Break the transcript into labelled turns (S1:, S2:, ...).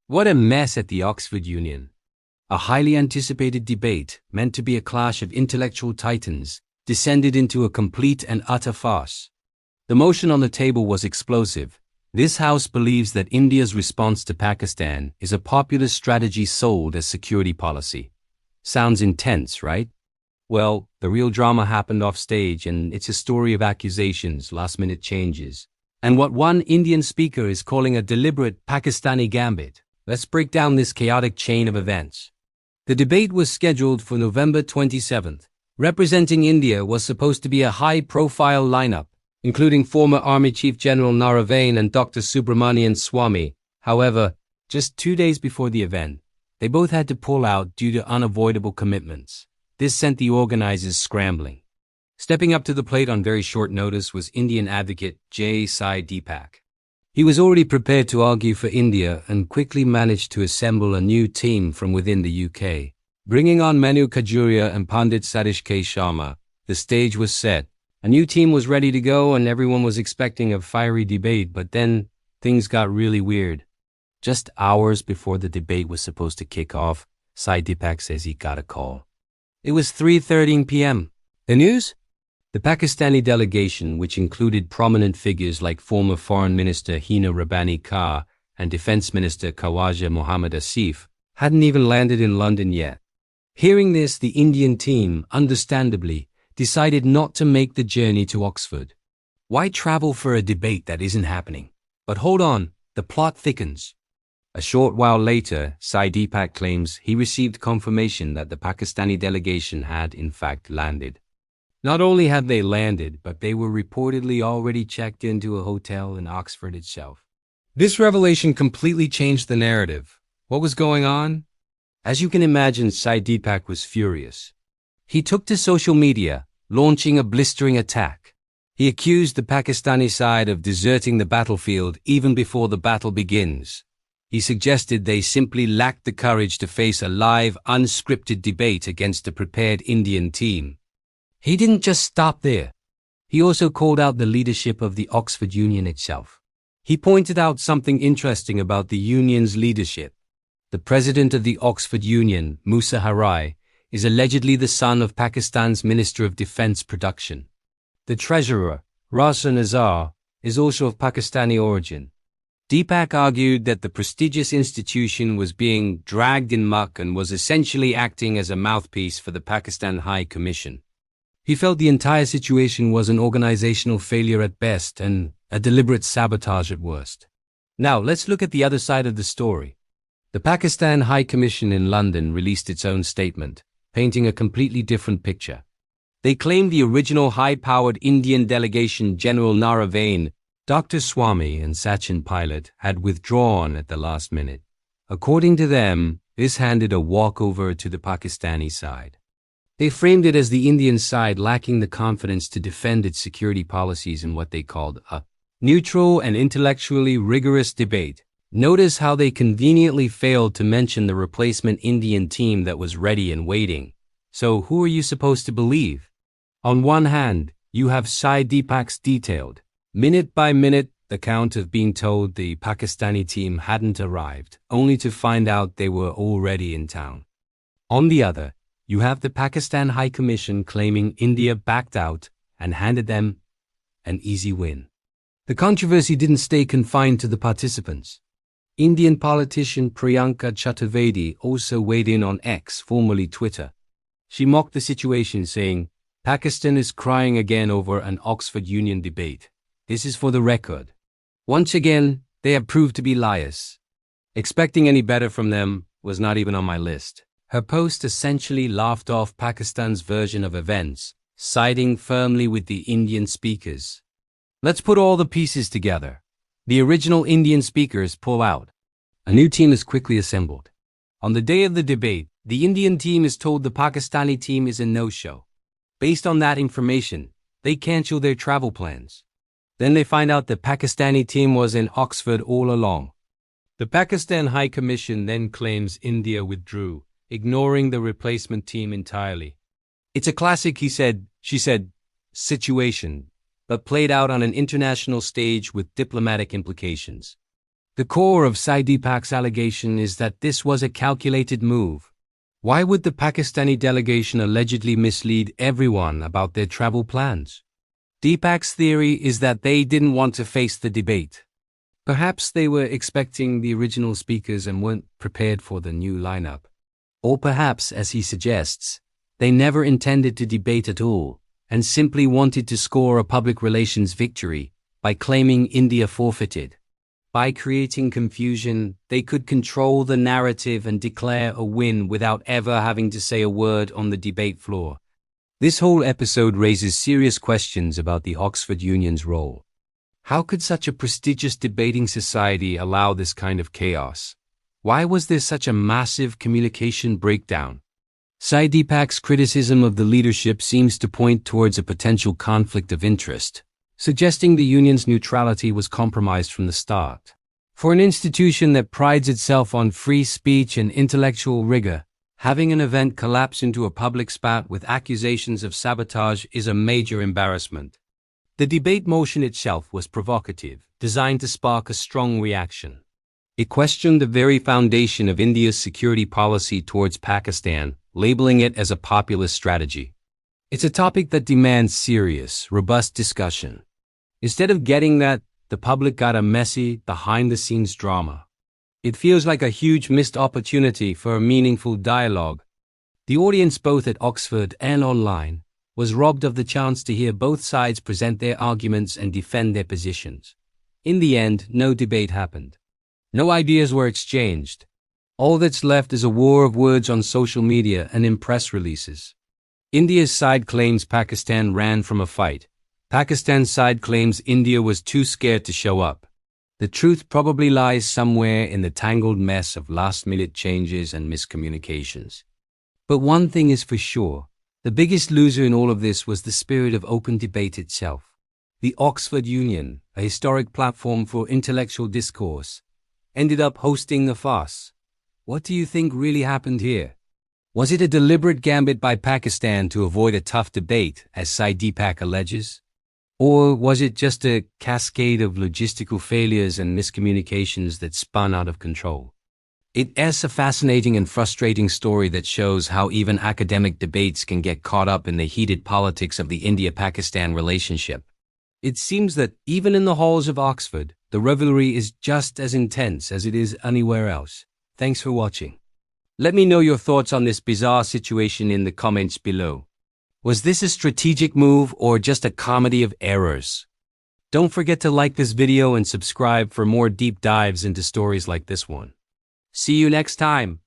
S1: What a mess at the Oxford Union. A highly anticipated debate, meant to be a clash of intellectual titans, descended into a complete and utter farce. The motion on the table was explosive. This House believes that India's response to Pakistan is a popular strategy sold as security policy. Sounds intense, right? Well, the real drama happened off stage, and it's a story of accusations, last-minute changes, and what one Indian speaker is calling a deliberate Pakistani gambit. Let's break down this chaotic chain of events. The debate was scheduled for November 27th. Representing India was supposed to be a high-profile lineup, including former Army Chief General Naravain and Dr. Subramanian Swamy. However, just 2 days before the event, they both had to pull out due to unavoidable commitments. This sent the organizers scrambling. Stepping up to the plate on very short notice was Indian advocate J. Sai Deepak. He was already prepared to argue for India and quickly managed to assemble a new team from within the UK. Bringing on Manu Khajuria and Pandit Satish K. Sharma, the stage was set. A new team was ready to go and everyone was expecting a fiery debate, but then things got really weird. Just hours before the debate was supposed to kick off, Sai Deepak says he got a call. It was 3:13 p.m. The news? The Pakistani delegation, which included prominent figures like former Foreign Minister Hina Rabbani Khan and Defense Minister Khawaja Mohammad Asif, hadn't even landed in London yet. Hearing this, the Indian team, understandably, decided not to make the journey to Oxford. Why travel for a debate that isn't happening? But hold on, the plot thickens. A short while later, Sai Deepak claims he received confirmation that the Pakistani delegation had in fact landed. Not only had they landed, but they were reportedly already checked into a hotel in Oxford itself. This revelation completely changed the narrative. What was going on? As you can imagine, Sai Deepak was furious. He took to social media, launching a blistering attack. He accused the Pakistani side of deserting the battlefield even before the battle begins. He suggested they simply lacked the courage to face a live, unscripted debate against a prepared Indian team. He didn't just stop there. He also called out the leadership of the Oxford Union itself. He pointed out something interesting about the union's leadership. The president of the Oxford Union, Musa Harai, is allegedly the son of Pakistan's Minister of Defense Production. The treasurer, Rasa Nazar, is also of Pakistani origin. Deepak argued that the prestigious institution was being dragged in muck and was essentially acting as a mouthpiece for the Pakistan High Commission. He felt the entire situation was an organizational failure at best and a deliberate sabotage at worst. Now, let's look at the other side of the story. The Pakistan High Commission in London released its own statement, painting a completely different picture. They claimed the original high-powered Indian delegation General Naravain, Dr. Swamy and Sachin Pilot had withdrawn at the last minute. According to them, this handed a walkover to the Pakistani side. They framed it as the Indian side lacking the confidence to defend its security policies in what they called a neutral and intellectually rigorous debate. Notice how they conveniently failed to mention the replacement Indian team that was ready and waiting. So who are you supposed to believe? On one hand, you have Sai Deepak's detailed, minute-by-minute account of being told the Pakistani team hadn't arrived, only to find out they were already in town. On the other, you have the Pakistan High Commission claiming India backed out and handed them an easy win. The controversy didn't stay confined to the participants. Indian politician Priyanka Chaturvedi also weighed in on X, formerly Twitter. She mocked the situation, saying, "Pakistan is crying again over an Oxford Union debate. This is for the record. Once again, they have proved to be liars. Expecting any better from them was not even on my list." Her post essentially laughed off Pakistan's version of events, siding firmly with the Indian speakers. Let's put all the pieces together. The original Indian speakers pull out. A new team is quickly assembled. On the day of the debate, the Indian team is told the Pakistani team is a no-show. Based on that information, they cancel their travel plans. Then they find out the Pakistani team was in Oxford all along. The Pakistan High Commission then claims India withdrew, ignoring the replacement team entirely. It's a classic she said, situation, but played out on an international stage with diplomatic implications. The core of Deepak's allegation is that this was a calculated move. Why would the Pakistani delegation allegedly mislead everyone about their travel plans? Deepak's theory is that they didn't want to face the debate. Perhaps they were expecting the original speakers and weren't prepared for the new lineup. Or perhaps, as he suggests, they never intended to debate at all and simply wanted to score a public relations victory by claiming India forfeited. By creating confusion, they could control the narrative and declare a win without ever having to say a word on the debate floor. This whole episode raises serious questions about the Oxford Union's role. How could such a prestigious debating society allow this kind of chaos? Why was there such a massive communication breakdown? Deepak's criticism of the leadership seems to point towards a potential conflict of interest, suggesting the union's neutrality was compromised from the start. For an institution that prides itself on free speech and intellectual rigor, having an event collapse into a public spat with accusations of sabotage is a major embarrassment. The debate motion itself was provocative, designed to spark a strong reaction. It questioned the very foundation of India's security policy towards Pakistan, labeling it as a populist strategy. It's a topic that demands serious, robust discussion. Instead of getting that, the public got a messy, behind-the-scenes drama. It feels like a huge missed opportunity for a meaningful dialogue. The audience, both at Oxford and online, was robbed of the chance to hear both sides present their arguments and defend their positions. In the end, no debate happened. No ideas were exchanged. All that's left is a war of words on social media and in press releases. India's side claims Pakistan ran from a fight. Pakistan's side claims India was too scared to show up. The truth probably lies somewhere in the tangled mess of last-minute changes and miscommunications. But one thing is for sure. The biggest loser in all of this was the spirit of open debate itself. The Oxford Union, a historic platform for intellectual discourse, ended up hosting a farce. What do you think really happened here? Was it a deliberate gambit by Pakistan to avoid a tough debate, as Deepak alleges? Or was it just a cascade of logistical failures and miscommunications that spun out of control? It is a fascinating and frustrating story that shows how even academic debates can get caught up in the heated politics of the India-Pakistan relationship. It seems that even in the halls of Oxford, the rivalry is just as intense as it is anywhere else. Thanks for watching. Let me know your thoughts on this bizarre situation in the comments below. Was this a strategic move or just a comedy of errors? Don't forget to like this video and subscribe for more deep dives into stories like this one. See you next time.